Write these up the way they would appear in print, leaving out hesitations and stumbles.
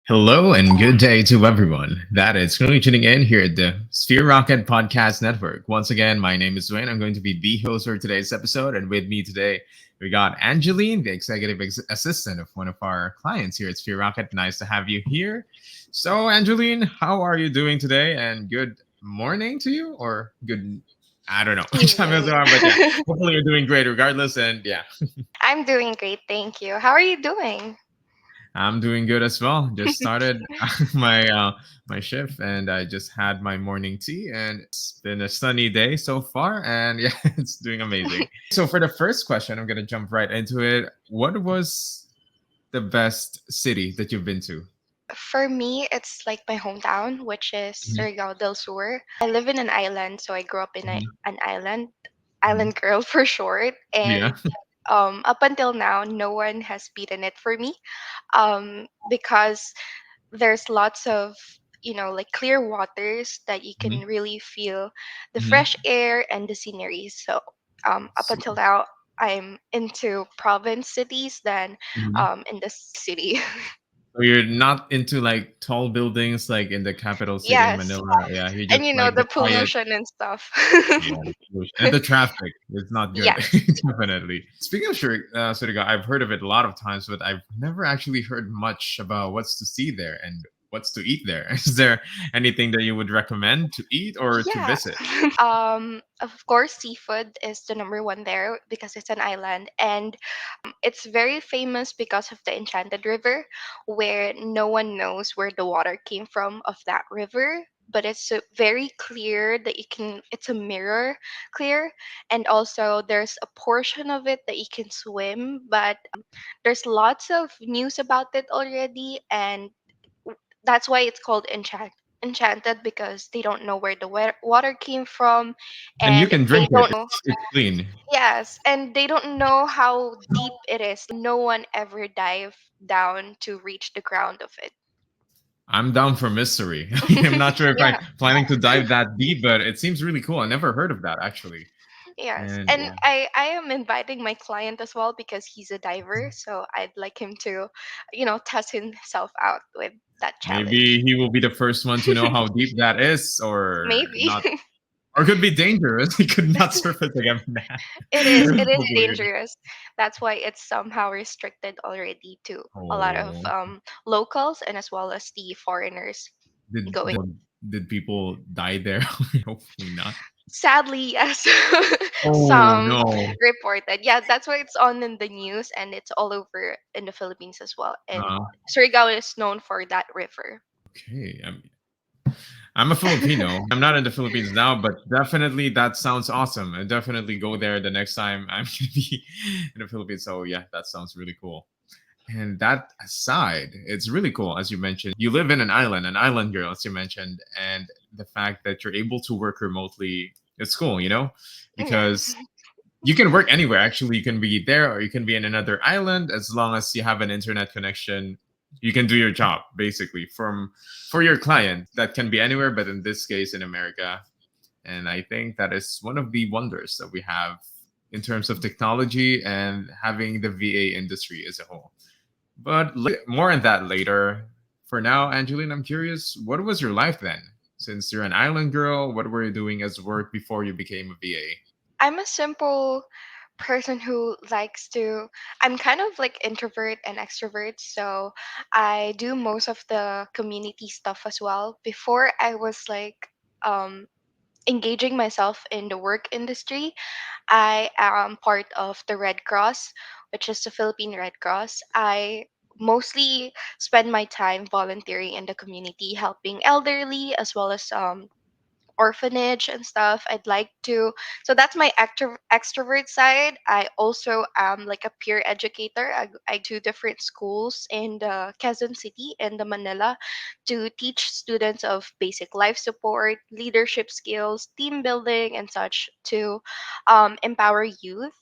Hello and good day to everyone that is currently tuning in here at the Sphere Rocket Podcast Network. Once again, my name is Dwayne. I'm going to be the host for today's episode, and with me today we got Angeline, the executive assistant of one of our clients here at Sphere Rocket. Nice to have you here. So, Angeline, how are you doing today? And good morning to you, or good. I don't know which time it's Evening. on, but yeah, hopefully you're doing great regardless. And yeah, I'm doing great, thank you. How are you doing? I'm doing good as well. Just started my shift, and I just had my morning tea, and it's been a sunny day so far, and yeah, it's doing amazing. So for the first question, I'm gonna jump right into it. What was the best city that you've been to? For me, it's like my hometown, which is Mhm, Surigao del Sur. I live in an island, so I grew up in mhm, an island, mhm. island girl for short. Yeah, And up until now, no one has beaten it for me, because there's lots of like clear waters that you can mhm, really feel the fresh mhm. air and the scenery. So up So, until now, I'm into province cities than mhm. in the city. So you're not into like tall buildings like in the capital city in Yes, Manila. Yeah, you and just like the the quiet. pollution and stuff. Yeah, the pollution. And the traffic is not good, Yes. definitely. Speaking of Surigao, I've heard of it a lot of times, but I've never actually heard much about what's to see there and what's to eat there. Is there anything that you would recommend to eat or to Yeah. visit? Of course, seafood is the number one there because it's an island, and it's very famous because of the Enchanted River, where no one knows where the water came from of that river. But it's very clear that you can. It's a mirror clear, and also there's a portion of it that you can swim. But there's lots of news about it already, and that's why it's called enchanted, because they don't know where the water came from, And you and can they drink it. don't know. It's clean. Yes, and they don't know how deep it is. No one ever dive down to reach the ground of it. I'm down for mystery. I'm not sure if I'm Yeah. planning to dive that deep, but it seems really cool. I never heard of that actually. Yes, And and yeah, I am inviting my client as well because he's a diver, so I'd like him to, test himself out with that challenge. maybe he will be the first one to know how deep that is, or Maybe. not. Or could be dangerous. He could not surface again. Nah. It is Hopefully. dangerous. That's why it's somehow restricted already to a lot of Oh, locals and as well as the foreigners did going. did people die there? Hopefully not. Sadly, yes. Oh Some no. reported. Yeah, that's why it's on in the news, and it's all over in the Philippines as well. And Uh, Surigao is known for that river. okay. I'm a Filipino. I'm not in the Philippines now, but definitely that sounds awesome. I definitely go there the next time I'm gonna be in the Philippines. So yeah, that sounds really cool. And that aside, it's really cool, as you mentioned. You live in an island girl, as you mentioned, and the fact that you're able to work remotely, it's cool, Yes. because you can work anywhere. Actually, you can be there or you can be in another island as long as you have an internet connection. You can do your job basically from for your client. That can be anywhere, but in this case, in America. And I think that is one of the wonders that we have in terms of technology and having the VA industry as a whole. But more on that later. For now, Angeline, I'm curious, what was your life then? Since you're an island girl, what were you doing as work before you became a VA? I'm a simple person who likes to. I'm kind of like introvert and extrovert, so I do most of the community stuff as well. Before I was like um engaging myself in the work industry, I am part of the Red Cross, which is the Philippine Red Cross. I mostly spend my time volunteering in the community, helping elderly as well as orphanage and stuff. I'd like to. So that's my extrovert side. I also am like a peer educator. I to different schools in the Quezon City and the Manila to teach students of basic life support, leadership skills, team building, and such to empower youth.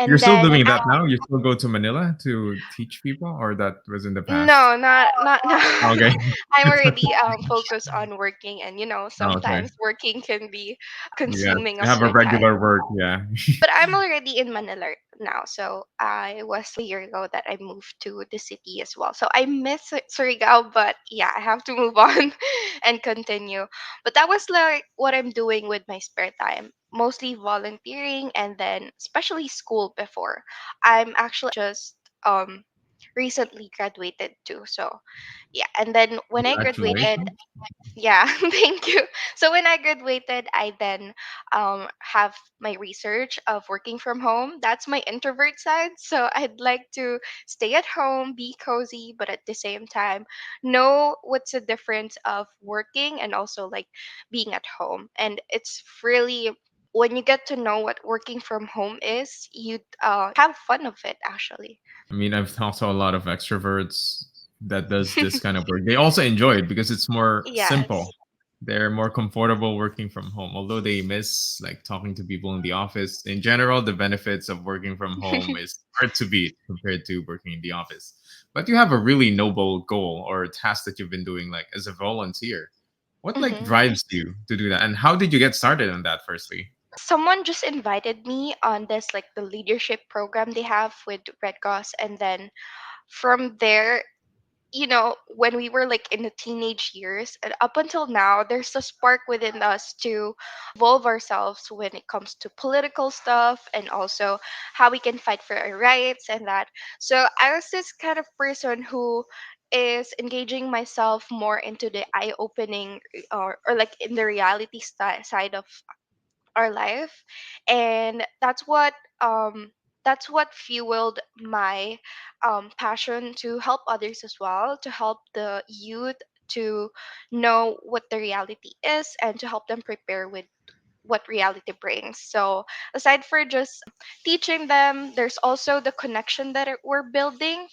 You're And still then doing that now? You still go to Manila to teach people, or that was in the past? no, not now. Okay. I'm already focused on working, and Okay. sometimes working can be Yes, consuming you of have a your time. regular work. Yeah. But I'm already in Manila now, so I was a year ago that I moved to the city as well. So I miss Surigao, but yeah, I have to move on and continue. But that was like what I'm doing with my spare time, mostly volunteering, and then especially school before. I'm actually just recently graduated too. So yeah, and then when I graduated, Congratulations. yeah, thank you. So when I graduated, I then have my research of working from home. That's my introvert side. So I'd like to stay at home, be cozy, but at the same time, know what's the difference of working and also like being at home. And it's really when you get to know what working from home is, you have fun of it actually. I mean, I've talked to a lot of extroverts that does this kind of work. They also enjoy it because it's more Yes. simple. They're more comfortable working from home, although they miss like talking to people in the office. In general, the benefits of working from home is hard to beat compared to working in the office. But you have a really noble goal or task that you've been doing like as a volunteer. What like Hmm. drives you to do that? And how did you get started on that firstly? Someone just invited me on this like the leadership program they have with Red Cross, and then from there, when we were like in the teenage years and up until now, there's a spark within us to evolve ourselves when it comes to political stuff and also how we can fight for our rights and that. So I was this kind of person who is engaging myself more into the eye-opening or like in the reality side of our life, and that's what fueled my passion to help others as well, to help the youth to know what the reality is and to help them prepare with what reality brings. So aside for just teaching them, there's also the connection that we're building.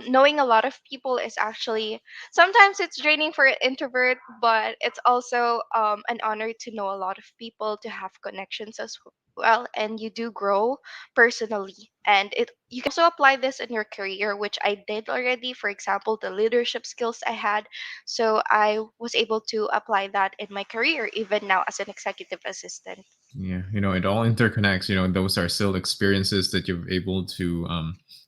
Knowing a lot of people is actually sometimes it's draining for an introvert, but it's also an honor to know a lot of people, to have connections as well, and you do grow personally. And it you can also apply this in your career, which I did already. For example, the leadership skills I had, so I was able to apply that in my career, even now as an executive assistant. Yeah, it all interconnects. Those are still experiences that you're able to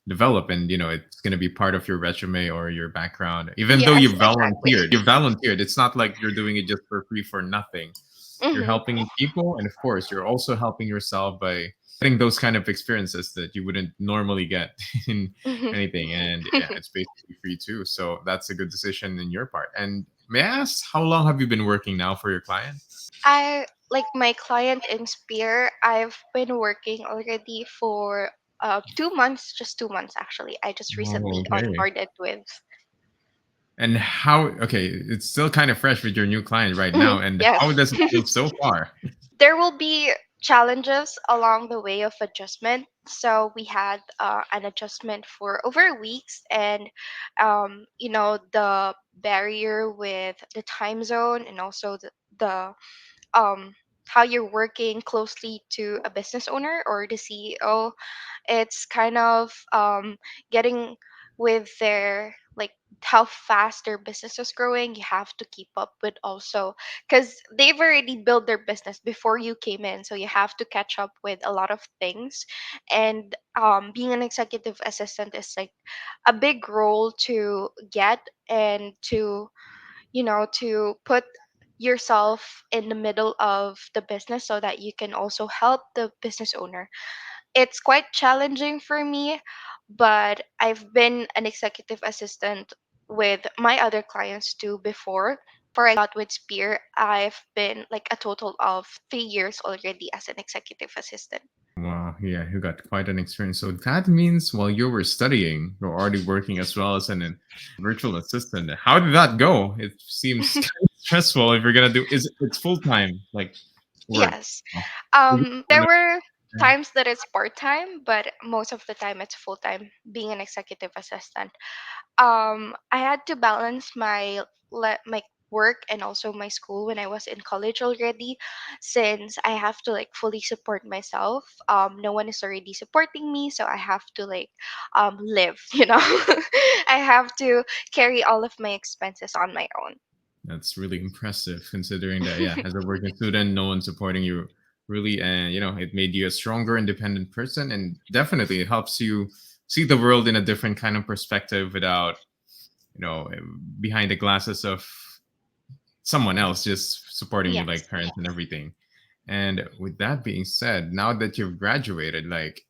develop, and it's going to be part of your resume or your background. Even though Yes, you exactly. volunteered. It's not like you're doing it just for free for nothing. You're Hmm. helping people, and of course, you're also helping yourself by getting those kind of experiences that you wouldn't normally get in Hmm. anything. And yeah, it's basically free too. So that's a good decision in your part. And may I ask, how long have you been working now for your client? I like my client in Spear. I've been working already for 2 months, just 2 months actually. I just Oh, recently okay. onboarded with. And how, okay, it's still kind of fresh with your new client right now. Mhm, And yes. how does it feel so far? There will be challenges along the way of adjustment. So we had an adjustment for over weeks, and the barrier with the time zone and also the how you're working closely to a business owner or the CEO. It's kind of getting with their like how fast their business is growing. You have to keep up with also because they've already built their business before you came in, so you have to catch up with a lot of things. And being an executive assistant is like a big role to get, and to put yourself in the middle of the business so that you can also help the business owner. It's quite challenging for me, but I've been an executive assistant with my other clients too before. Before I got with Spear, I've been like a total of 3 years already as an executive assistant. Wow, yeah, you got quite an experience. So that means while you were studying, you're already working as well as an virtual assistant. How did that go? It seems kind of stressful if you're gonna do is it's full time like work. Yes. Oh. Is There it- were times that it's part time, but most of the time it's full time being an executive assistant. I had to balance my work and also my school when I was in college already, since I have to like fully support myself. No one is already supporting me, so I have to like live, you know. I have to carry all of my expenses on my own. That's really impressive considering that, yeah, as a working student, no one's supporting you really. And, it made you a stronger, independent person. And definitely it helps you see the world in a different kind of perspective without, you know, behind the glasses of someone else just supporting you, Yes. like parents and everything. And with that being said, now that you've graduated, like,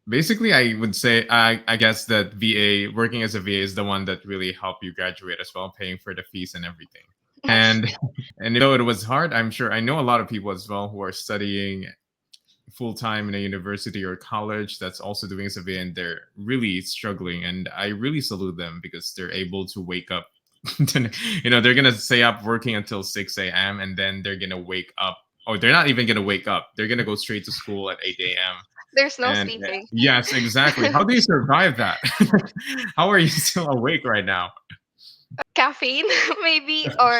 basically, I would say, I guess that VA, working as a VA is the one that really helped you graduate as well, paying for the fees and everything. Yes. And though it was hard, I'm sure I know a lot of people as well who are studying full time in a university or college that's also doing as a VA, and they're really struggling. And I really salute them because they're able to wake up. They're gonna stay up working until 6 a.m. and then they're gonna wake up. Oh, they're not even gonna wake up. They're gonna go straight to school at 8 a.m. There's no And sleeping. yes, exactly. How do you survive that? How are you still awake right now? Caffeine maybe, or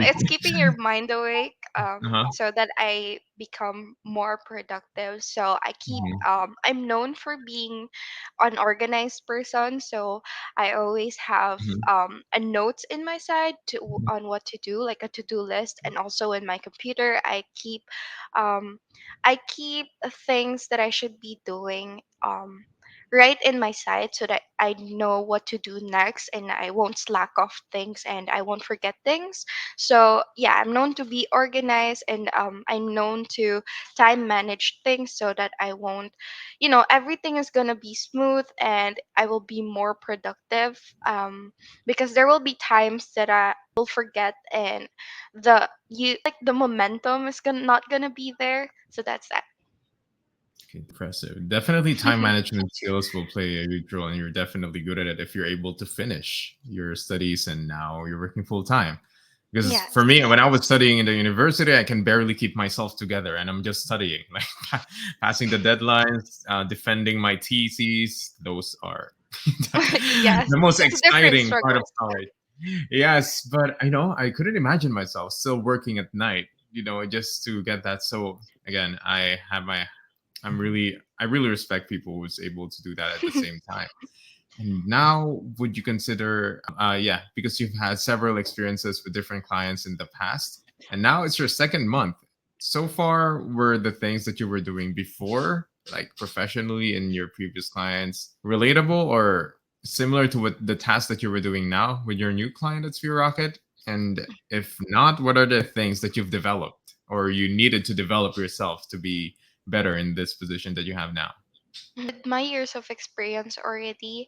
it's keeping your mind awake, Uh-huh. so that I become more productive. So I keep Mhm. I'm known for being an organized person, so I always have Mhm. a notes in my side to on what to do, like a to-do list, and also in my computer um I keep things that I should be doing right in my side, so that I know what to do next and I won't slack off things and I won't forget things. So yeah, I'm known to be organized, and I'm known to time manage things so that I won't, everything is gonna be smooth and I will be more productive. Because there will be times that I will forget, and the momentum is not gonna be there. So that's that. Okay, impressive. Definitely time management skills will play a huge role, and you're definitely good at it if you're able to finish your studies and now you're working full time. Because for Yes. me, when I was studying in the university, I can barely keep myself together, and I'm just studying, like passing the deadlines, defending my theses. Those are Yes, the most it's different exciting part of struggles. college. Yes, but I couldn't imagine myself still working at night, just to get that. So again, I really respect people who's able to do that at the same time. And now, would you consider, yeah, because you've had several experiences with different clients in the past, and now it's your second month. So far, were the things that you were doing before, like professionally in your previous clients, relatable or similar to what the task that you were doing now with your new client at Sphere Rocket? And if not, what are the things that you've developed or you needed to develop yourself to be better in this position that you have now? With my years of experience already,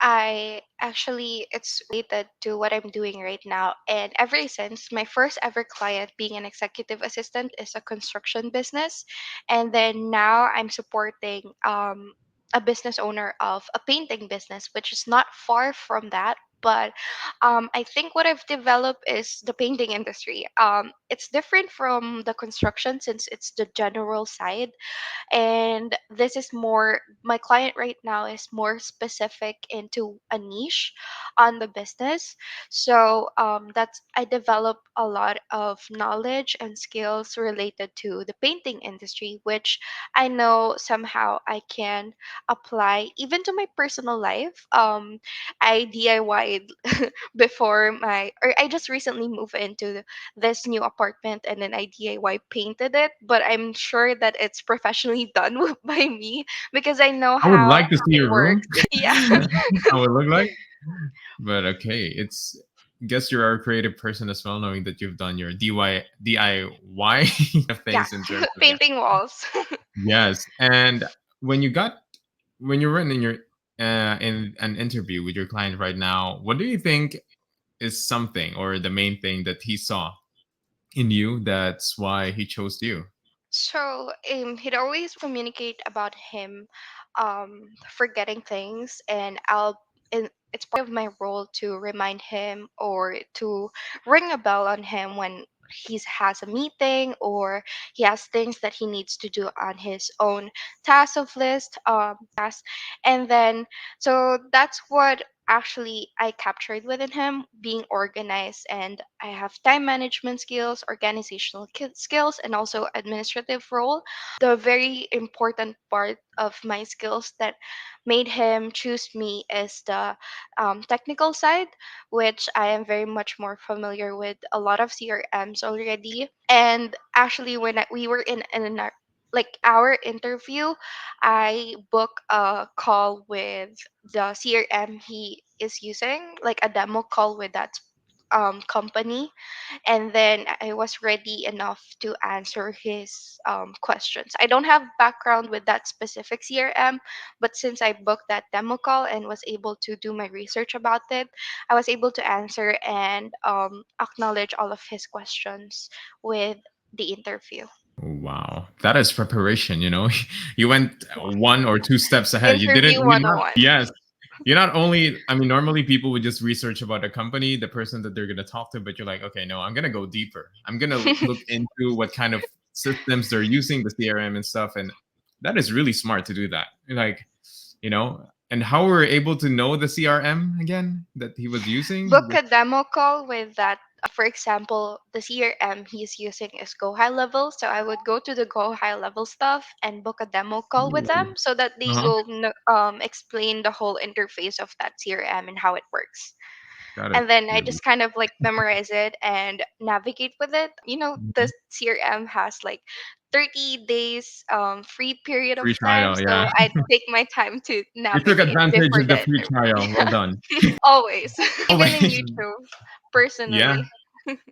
I actually, it's related to what I'm doing right now. And ever since my first ever client being an executive assistant is a construction business. And then now I'm supporting a business owner of a painting business, which is not far from that. But I think what I've developed is the painting industry. It's different from the construction since it's the general side, and this is more, my client right now is more specific into a niche on the business. So that's, I develop a lot of knowledge and skills related to the painting industry, which I know somehow I can apply even to my personal life. I DIY'd before my, or I just recently moved into this new apartment, and then I DIY painted it, but I'm sure that it's professionally done by me because I know I would how like to see it your room. works. Yeah. How it look like. But okay, it's guess you're a creative person as well, knowing that you've done your DIY Yeah. things in terms of, yeah. Painting walls. Yes, and when you got when you're in your in an interview with your client right now, what do you think is something or the main thing that he saw in you that's why he chose you? So he'd always communicate about him forgetting things, and it's part of my role to remind him or to ring a bell on him when he has a meeting or he has things that he needs to do on his own task of list task. And then so that's what actually I captured within him being organized, and I have time management skills, organizational skills, and also administrative role. The very important part of my skills that made him choose me is the technical side, which I am very much more familiar with a lot of CRMs already. And actually, when we were in like our interview, I booked a call with the CRM he is using, like a demo call with that company, and then I was ready enough to answer his questions. I don't have background with that specific CRM, but since I booked that demo call and was able to do my research about it, I was able to answer and acknowledge all of his questions with the interview. Wow, that is preparation. You went one or two steps ahead. You didn't. Interview You not. 101. Yes, you not only. I mean, normally people would just research about the company, the person that they're gonna talk to, but you're like, okay, no, I'm gonna go deeper. I'm gonna look into what kind of systems they're using, the CRM and stuff, and that is really smart to do that. Like, and how were we able to know the CRM again that he was using? Book a demo call with that. For example, the CRM he's using is Go High Level. So I would go to the Go High Level stuff and book a demo call with them so that they Uh-huh. will explain the whole interface of that CRM and how it works. Got it. And then I just kind of like memorize it and navigate with it. The Mhm. CRM has like 30 days free period of Free time. trial, So yeah. I take my time to You took navigate advantage before of the the free trial. Well interview. done. Always, even in Always. YouTube, Yeah. personally.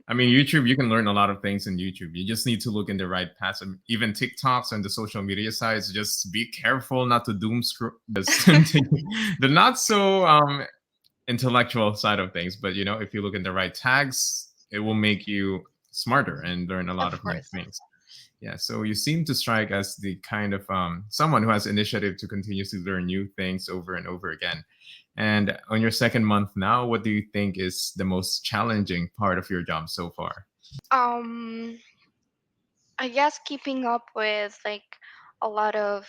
I mean, YouTube, you can learn a lot of things in YouTube. You just need to look in the right paths. Even TikToks and the social media sites, just be careful not to doom scroll the not so intellectual side of things. But, if you look in the right tags, it will make you smarter and learn a lot Of of new course. things. Yeah, so you seem to strike as the kind of someone who has initiative to continuously learn new things over and over again. And on your second month now, what do you think is the most challenging part of your job so far? Um, I guess keeping up with like a lot of,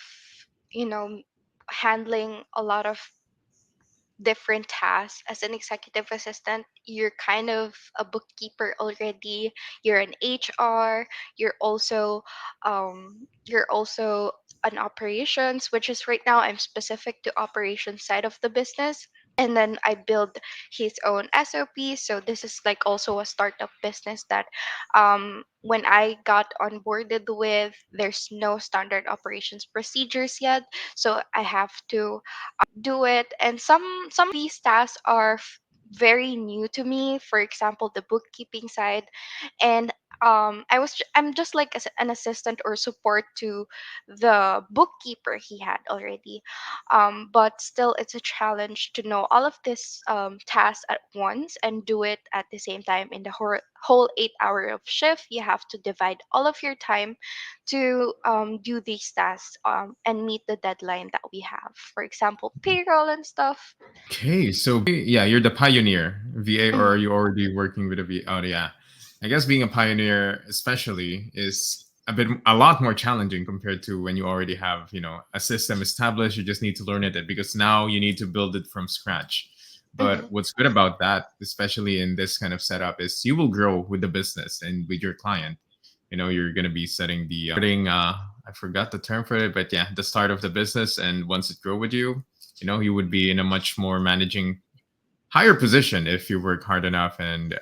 you know, handling a lot of different tasks as an executive assistant. You're kind of a bookkeeper already. You're an HR. You're also an operations, which is right now I'm specific to operations side of the business. And then I build his own SOP. So this is like also a startup business that when I got onboarded with, there's no standard operations procedures yet. So I have to do it, and some of these tasks are very new to me. For example, the bookkeeping side, and I'm just like an assistant or support to the bookkeeper he had already. But still, it's a challenge to know all of this tasks at once and do it at the same time in the whole 8 hour of shift. You have to divide all of your time to do these tasks and meet the deadline that we have. For example, payroll and stuff. Okay, so yeah, you're the pioneer VA, or are Mhm. you already working with a VA? Oh yeah, I guess being a pioneer, especially, is a lot more challenging compared to when you already have a system established. You just need to learn it because now you need to build it from scratch. But Mhm. what's good about that, especially in this kind of setup, is you will grow with the business and with your client. You're gonna be setting the starting. I forgot the term for it, but yeah, the start of the business, and once it grow with you, you would be in a much more managing higher position if you work hard enough. And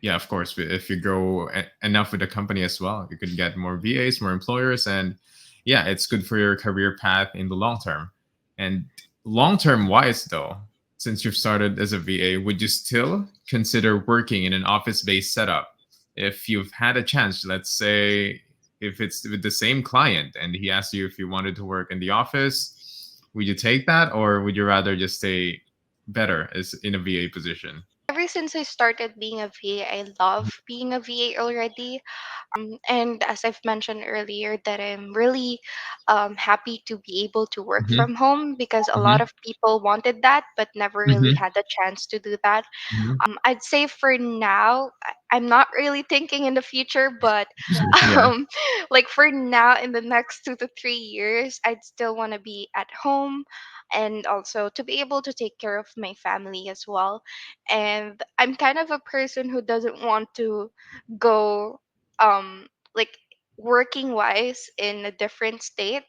yeah, of course, if you grow enough with the company as well, you could get more VAs, more employers, and yeah, it's good for your career path in the long term. And long term wise, though, since you've started as a VA, would you still consider working in an office based setup if you've had a chance? Let's say if it's with the same client and he asked you if you wanted to work in the office, would you take that, or would you rather just stay better as in a VA position? Ever since I started being a VA, I love being a VA already. And as I've mentioned earlier, that I'm really happy to be able to work Hmm. from home because a lot Hmm. of people wanted that but never really Hmm. had the chance to do that. Hmm. I'd say for now, I'm not really thinking in the future, but Yeah. um, like for now, in the next 2 to 3 years, I'd still want to be at home, and also to be able to take care of my family as well. And I'm kind of a person who doesn't want to go like working wise in a different state.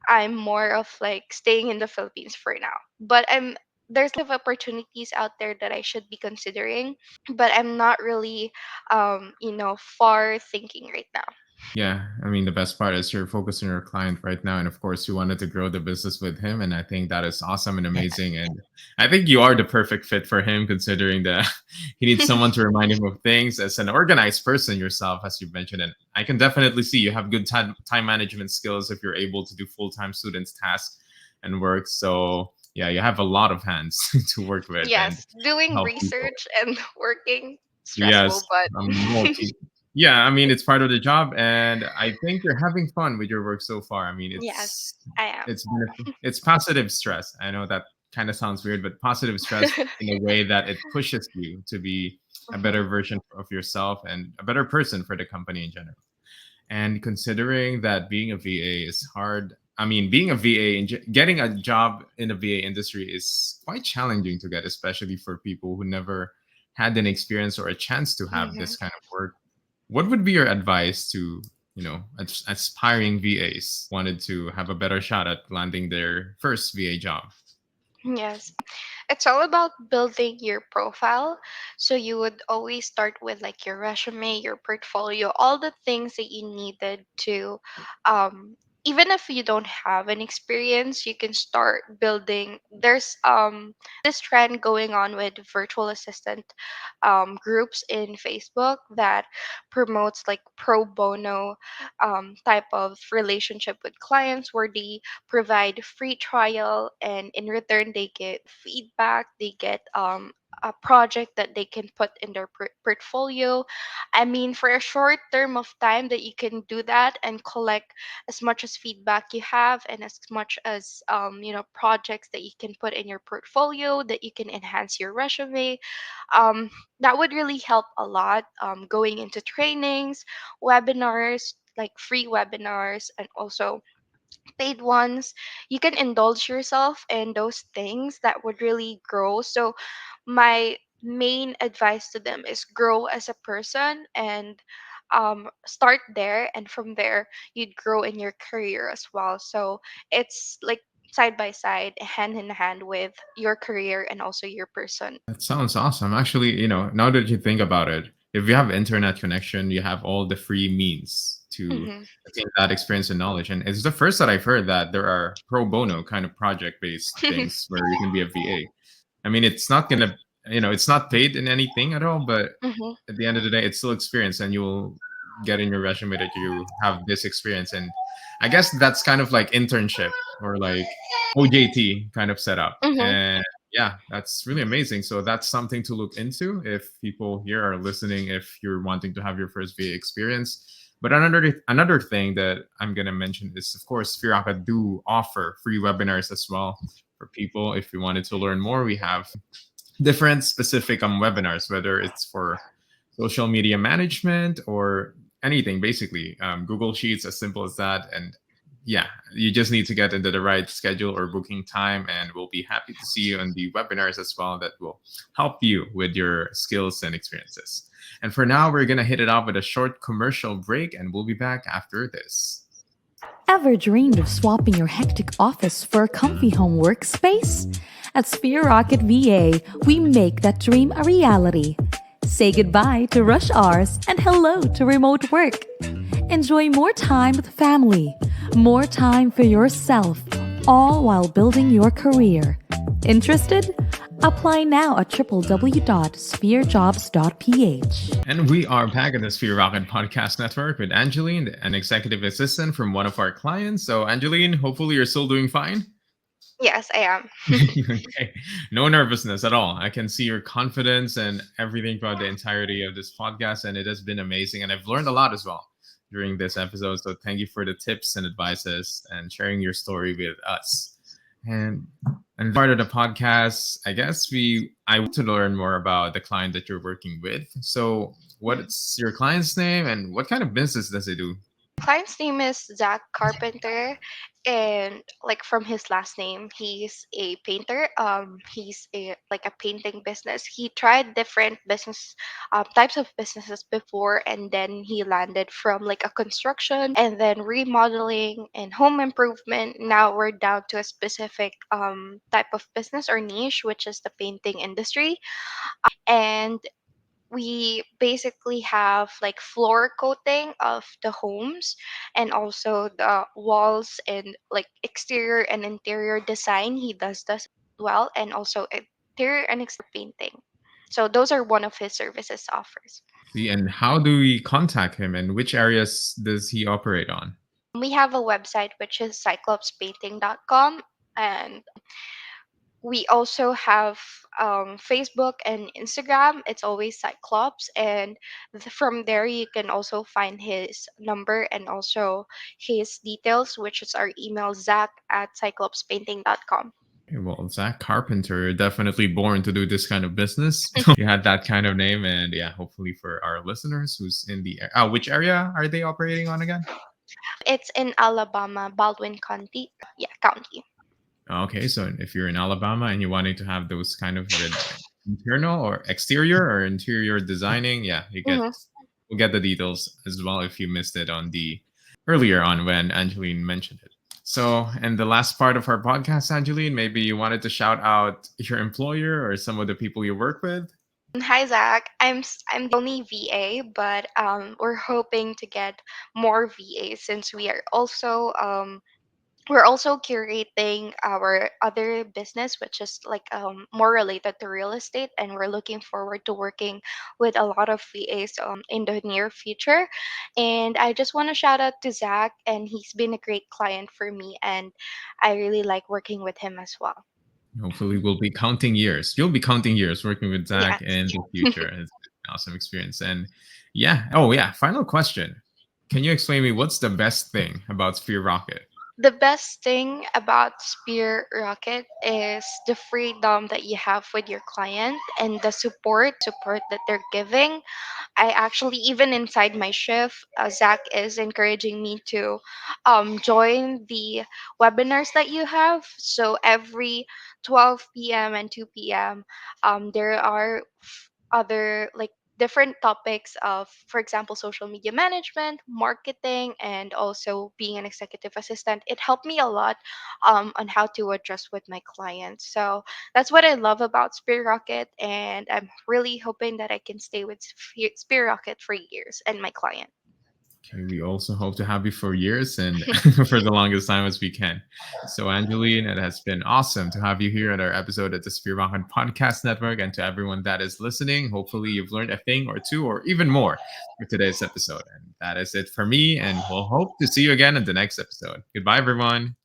I'm more of like staying in the Philippines for now. But there's a lot of opportunities out there that I should be considering, but I'm not really far thinking right now. Yeah, I mean, the best part is you're focused on your client right now, and of course, you wanted to grow the business with him, and I think that is awesome and amazing. And I think you are the perfect fit for him, considering that he needs someone to remind him of things. As an organized person yourself, as you mentioned, and I can definitely see you have good time management skills if you're able to do full time students' tasks and work. So yeah, you have a lot of hands to work with and Yes, doing help people. research and working Yes, stressful, but multi. Yeah, I mean it's part of the job, and I think you're having fun with your work so far. I mean, yes, I am. it's positive stress. I know that kind of sounds weird, but positive stress in a way that it pushes you to be a better Mhm. version of yourself and a better person for the company in general. And considering that being a VA is hard, I mean, being a VA and getting a job in the VA industry is quite challenging to get, especially for people who never had an experience or a chance to have Mhm. this kind of work. What would be your advice to, aspiring VAs wanted to have a better shot at landing their first VA job? Yes. It's all about building your profile. So you would always start with like your resume, your portfolio, all the things that you needed to um even if you don't have an experience, you can start building. There's this trend going on with virtual assistant groups in Facebook that promotes like pro bono type of relationship with clients where they provide free trial, and in return they get feedback, they get a project that they can put in their portfolio. I mean, for a short term of time that you can do that and collect as much as feedback you have and as much as projects that you can put in your portfolio that you can enhance your resume. um, that would really help a lot, going into trainings, webinars, like free webinars, and also paid ones. You can indulge yourself in those things that would really grow. So my main advice to them is grow as a person, and start there, and from there you'd grow in your career as well. So it's like side by side, hand in hand with your career and also your person. That sounds awesome. Actually, now that you think about it, if you have internet connection, you have all the free means to Hmm. attain that experience and knowledge. And it's the first that I've heard that there are pro bono kind of project based things where you can be a VA. I mean, it's not gonna, it's not paid in anything at all, but Hmm. at the end of the day, it's still experience, and you will get in your resume that you have this experience. And I guess that's kind of like internship or like OJT kind of setup. Hmm. And yeah, that's really amazing. So that's something to look into if people here are listening, if you're wanting to have your first VA experience. But another thing that I'm gonna mention is, of course, Firaka do offer free webinars as well for people. If you wanted to learn more, we have different specific webinars, whether it's for social media management or anything, basically. Google Sheets, as simple as that. And yeah, you just need to get into the right schedule or booking time, and we'll be happy to see you on the webinars as well that will help you with your skills and experiences. And for now, we're going to hit it off with a short commercial break, and we'll be back after this. Ever dreamed of swapping your hectic office for a comfy home workspace? At Sphere Rocket VA, we make that dream a reality. Say goodbye to rush hours and hello to remote work. Enjoy more time with family, more time for yourself, all while building your career. Interested? Apply now at www.spherejobs.ph. And we are back at the Sphere Rocket Podcast Network with Angeline, an executive assistant from one of our clients. So, Angeline, hopefully you're still doing fine. Yes, I am. Okay. No nervousness at all. I can see your confidence and everything throughout the entirety of this podcast, and it has been amazing. And I've learned a lot as well during this episode. So thank you for the tips and advices and sharing your story with us. And part of the podcast, I guess I want to learn more about the client that you're working with. So what's your client's name and what kind of business does it do? Client's name is Zach Carpenter, and like from his last name, he's a painter. He's a like a painting business. He tried different business types of businesses before, and then he landed from like a construction and then remodeling and home improvement. Now we're down to a specific type of business or niche, which is the painting industry. And we basically have like floor coating of the homes, and also the walls and like exterior and interior design. He does this well, and also interior and exterior painting. So those are one of his services offers. See, and how do we contact him, and which areas does he operate on? We have a website which is cyclopspainting.com, and we also have Facebook and Instagram. It's always Cyclops, and from there you can also find his number and also his details, which is our email, zach@cyclopspainting.com. Okay, well, Zach Carpenter, you're definitely born to do this kind of business. You had that kind of name, and yeah, hopefully for our listeners who's in the which area are they operating on again? It's in Alabama, Baldwin County. Yeah, county. Okay, so if you're in Alabama and you wanted to have those kind of internal or exterior or interior designing, yeah, Hmm. we'll get the details as well if you missed it on the earlier on when Angeline mentioned it. So, and the last part of our podcast, Angeline, maybe you wanted to shout out your employer or some of the people you work with. Hi Zach, I'm the only VA, but we're hoping to get more VAs since we're also curating our other business, which is like more related to real estate, and we're looking forward to working with a lot of VAs in the near future. And I just want to shout out to Zach, and he's been a great client for me, and I really like working with him as well. Hopefully, we'll be counting years. You'll be counting years working with Zach Yes. in the future. It's an awesome experience. And yeah, oh yeah, final question. Can you explain me what's the best thing about Sphere Rocket? The best thing about Spear Rocket is the freedom that you have with your client and the support that they're giving. I actually, even inside my shift, Zach is encouraging me to join the webinars that you have. So every 12 p.m. and 2 p.m., there are other like different topics of, for example, social media management, marketing, and also being an executive assistant. It helped me a lot on how to adjust with my clients. So that's what I love about Spirit Rocket, and I'm really hoping that I can stay with Spirit Rocket for years and my client. Okay, we also hope to have you for years and for the longest time as we can. So, Angeline, it has been awesome to have you here at our episode at the Sphere Rocket Podcast Network. And to everyone that is listening, hopefully you've learned a thing or two or even more for today's episode. And that is it for me. And we'll hope to see you again in the next episode. Goodbye, everyone.